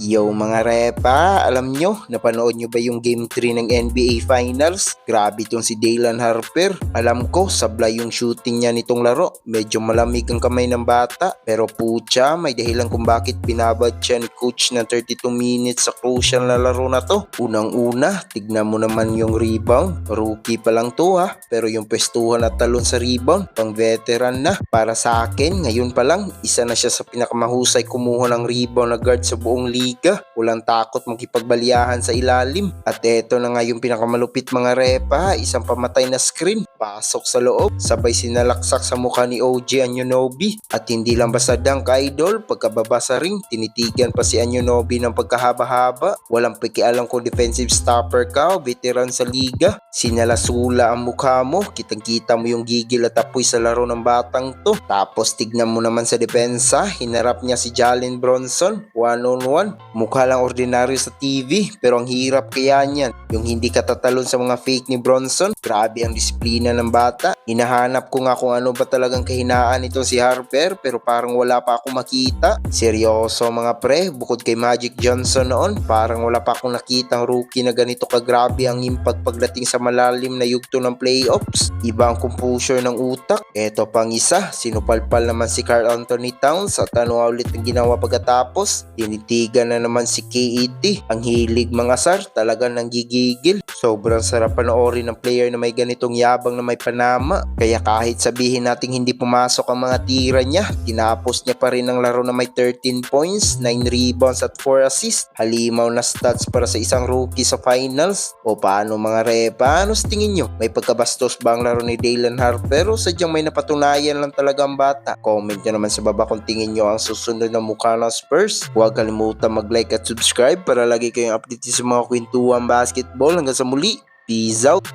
Yo mga repa, alam nyo, napanood nyo ba yung Game 3 ng NBA Finals? Grabe tong si Dalen Harper. Alam ko, sablay yung shooting niya nitong laro. Medyo malamig ang kamay ng bata. Pero pucha, may dahilan kung bakit binabad siya ni coach ng 32 minutes sa crucial na laro na to. Unang-una, tignan mo naman yung rebound. Rookie pa lang to ha, pero yung pwestuhan at talon sa rebound, pang veteran na. Para sa akin, ngayon pa lang, isa na siya sa pinakamahusay kumuha ng rebound na guard sa buong liga. Walang takot makipagbaliyahan sa ilalim. At eto na nga yung pinakamalupit mga repa, isang pamatay na screen. Pasok sa loob, sabay sinalaksak sa mukha ni OG Anunoby. At hindi lang basta dunk idol, pagkababa sa ring, tinitigan pa si Anunoby ng pagkahaba-haba. Walang pakialam kung defensive stopper ka o veteran sa liga. Sinalasula ang mukha mo, kitang-kita mo yung gigil at apoy sa laro ng batang to. Tapos tignan mo naman sa depensa, hinarap niya si Jalen Bronson, one-on-one. Mukha lang ordinaryo sa TV, pero ang hirap kaya niyan. Yung hindi katatalon sa mga fake ni Bronson, grabe ang disiplina ng bata. Hinahanap ko nga kung ano ba talagang kahinaan nito si Harper, pero parang wala pa akong makita. Seryoso mga pre, bukod kay Magic Johnson noon, parang wala pa akong nakitang rookie na ganito kagrabe ang impact pagdating sa malalim na yugto ng playoffs. Iba ang composure ng utak. Eto pang isa, sinupalpal naman si Karl Anthony Towns at ano ulit ang ginawa pagkatapos. Tinitigan na naman si KET. Ang hilig mga sar, talagang nanggigigil. Sobrang sarap panoorin ng player na may ganitong yabang na may panama. Kaya kahit sabihin nating hindi pumasok ang mga tira niya, tinapos niya pa rin ang laro na may 13 points, 9 rebounds at 4 assists. Halimaw na stats para sa isang rookie sa finals. O paano mga repa? Ano sa tingin nyo? May pagkabastos ba ang laro ni Dalen Harper o sadyang may napatunayan lang talaga ang bata? Comment nyo naman sa baba kung tingin nyo ang susunod na mukha ng Spurs. Huwag kalimutan mag-like at subscribe para lagi kayong update sa mga kwentuhan basketball. Hanggang sa muli, peace out!